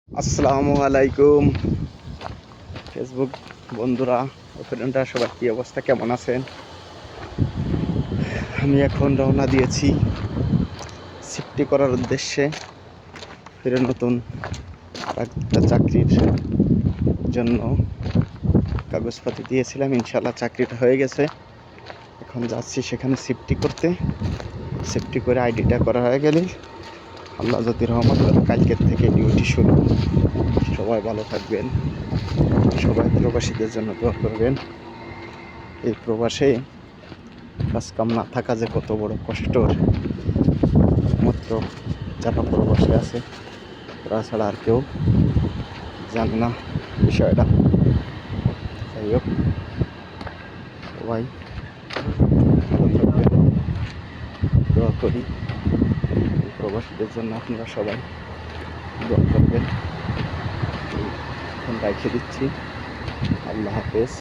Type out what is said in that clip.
আসসালামু আলাইকুম ফেসবুক বন্ধুরা ও ফ্রেন্ডরা, সবার কী অবস্থা, কেমন আছেন? আমি এখন রওনা দিয়েছি শিফটি করার উদ্দেশ্যে। ফিরে নতুন একটা চাকরির জন্য কাগজপাতি দিয়েছিলাম, ইনশাল্লাহ চাকরিটা হয়ে গেছে। এখন যাচ্ছি সেখানে শিফটি করতে। শিফটি করে আইডিটা করা হয়ে গেলে আল্লাহ যদি রহমত করে কালকের থেকে ডিউটি শুরু। সবাই ভালো থাকবেন, সবাই প্রবাসীদের জন্য দোয়া করবেন। এই প্রবাসে কাজকাম না থাকা যে কত বড় কষ্টর, একমাত্র যারা প্রবাসে আছে তারা ছাড়া আর কেউ জানে না বিষয়টা। যাই হোক, সবাই ভালো থাকবেন, দোয়া করি। প্রবাসীদের জন্য আপনারা সবাই দোয়া করবেন। এখন রেখে দিচ্ছি। আল্লাহ হাফেজ।